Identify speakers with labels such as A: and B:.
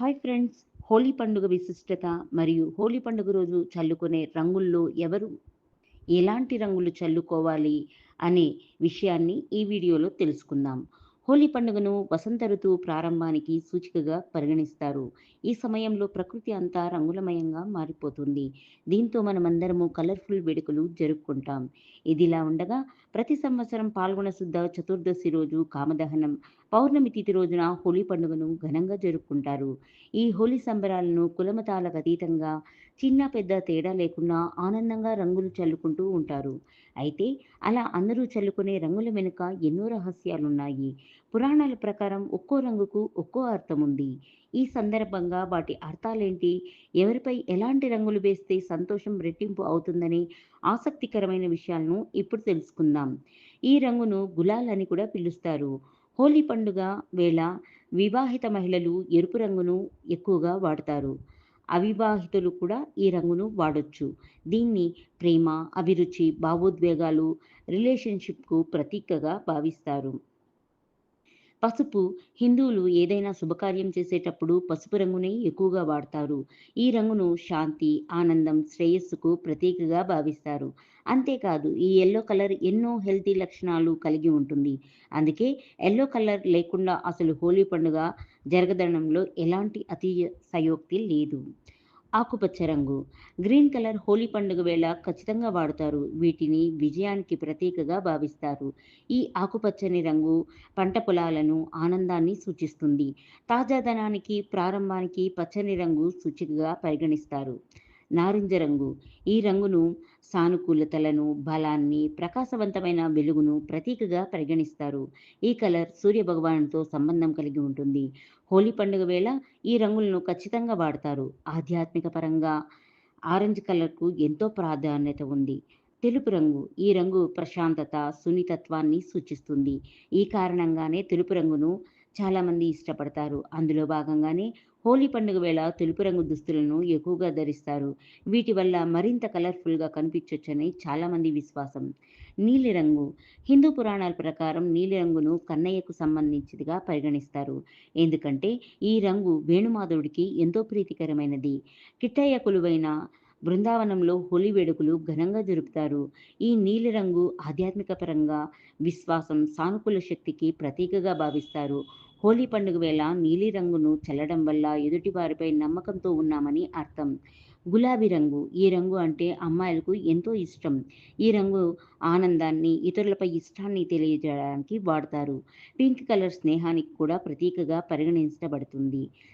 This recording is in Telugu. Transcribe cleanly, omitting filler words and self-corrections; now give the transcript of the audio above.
A: Hi friends! హోలీ పండుగ విశిష్టత మరియు హోలీ పండుగ రోజు చల్లుకునే రంగుల్లో ఎలాంటి రంగులు చల్లుకోవాలి అనే విషయాన్ని ఈ వీడియోలో తెలుసుకుందాం. హోలీ పండుగను వసంత ఋతువు ప్రారంభానికి సూచికగా పరిగణిస్తారు. ఈ సమయంలో ప్రకృతి అంతా రంగులమయంగా మారిపోతుంది. దీంతో మనమందరము కలర్‌ఫుల్ వేడుకలు జరుపుకుంటాం. ఇదిలా ఉండగా ప్రతి సంవత్సరం పాల్గొన శుద్ధ చతుర్దశి రోజు కామదహనం, పౌర్ణమి తిథి రోజున హోలీ పండుగను ఘనంగా జరుపుకుంటారు. ఈ హోలీ సంబరాలను కులమతాలకు అతీతంగా చిన్న పెద్ద తేడా లేకుండా ఆనందంగా రంగులు చల్లుకుంటూ ఉంటారు. అయితే అలా అందరూ చల్లుకునే రంగుల వెనుక ఎన్నో రహస్యాలున్నాయి. పురాణాల ప్రకారం ఒక్కో రంగుకు ఒక్కో అర్థం ఉంది. ఈ సందర్భంగా వాటి అర్థాలేంటి, ఎవరిపై ఎలాంటి రంగులు వేస్తే సంతోషం రెట్టింపు అవుతుందనే ఆసక్తికరమైన విషయాలను ఇప్పుడు తెలుసుకుందాం. ఈ రంగును గులాల్ అని కూడా పిలుస్తారు. హోలీ పండుగ వేళ వివాహిత మహిళలు ఎరుపు రంగును ఎక్కువగా వాడతారు. అవివాహితులు కూడా ఈ రంగును వాడొచ్చు. దీన్ని ప్రేమ, అభిరుచి, భావోద్వేగాలు, రిలేషన్‌షిప్‌కు ప్రతీకగా భావిస్తారు. పసుపు హిందువులు ఏదైనా శుభకార్యం చేసేటప్పుడు పసుపు రంగునే ఎక్కువగా వాడతారు. ఈ రంగును శాంతి, ఆనందం, శ్రేయస్సుకు ప్రతీకగా భావిస్తారు. అంతేకాదు ఈ యెల్లో కలర్ ఎన్నో హెల్తీ లక్షణాలు కలిగి ఉంటుంది. అందుకే యెల్లో కలర్ లేకుండా అసలు హోలీ పండుగ జరగదనడంలో ఎలాంటి అతిశయోక్తి లేదు. ఆకుపచ్చ రంగు. గ్రీన్ కలర్ హోలీ పండుగ వేళ ఖచ్చితంగా వాడుతారు. వీటిని విజయానికి ప్రతీకగా భావిస్తారు. ఈ ఆకుపచ్చని రంగు పంట పొలాలను, ఆనందాన్ని సూచిస్తుంది. తాజాదనానికి, ప్రారంభానికి పచ్చని రంగు సూచికగా పరిగణిస్తారు. నారింజ రంగు. ఈ రంగును సానుకూలతలను, బలాన్ని, ప్రకాశవంతమైన వెలుగును ప్రతీకగా పరిగణిస్తారు. ఈ కలర్ సూర్య భగవానుడితో సంబంధం కలిగి ఉంటుంది. హోలీ పండుగ వేళ ఈ రంగులను ఖచ్చితంగా వాడతారు. ఆధ్యాత్మిక పరంగా ఆరెంజ్ కలర్‌కు ఎంతో ప్రాధాన్యత ఉంది. తెలుపు రంగు. ఈ రంగు ప్రశాంతత, సున్నితత్వాన్ని సూచిస్తుంది. ఈ కారణంగానే తెలుపు రంగును చాలామంది ఇష్టపడతారు. అందులో భాగంగానే హోలీ పండుగ వేళ తెలుపు రంగు దుస్తులను ఎక్కువగా ధరిస్తారు. వీటి వల్ల మరింత కలర్‌ఫుల్‌గా కనిపించొచ్చని చాలామంది విశ్వాసం. నీలిరంగు. హిందూ పురాణాల ప్రకారం నీలిరంగును కన్నయ్యకు సంబంధించిదిగా పరిగణిస్తారు. ఎందుకంటే ఈ రంగు వేణుమాధవుడికి ఎంతో ప్రీతికరమైనది. కిట్టయ్య కొలువైన బృందావనంలో హోలీ వేడుకలు ఘనంగా జరుపుతారు. ఈ నీలిరంగు ఆధ్యాత్మిక పరంగా విశ్వాసం, సానుకూల శక్తికి ప్రతీకగా భావిస్తారు. హోలీ పండుగ వేళ నీలి రంగును చల్లడం వల్ల ఎదుటివారిపై నమ్మకంతో ఉన్నామని అర్థం. గులాబీ రంగు. ఈ రంగు అంటే అమ్మాయిలకు ఎంతో ఇష్టం. ఈ రంగు ఆనందాన్ని, ఇతరులపై ఇష్టాన్ని తెలియజేయడానికి వాడతారు. పింక్ కలర్ స్నేహానికి కూడా ప్రతీకగా పరిగణించబడుతుంది.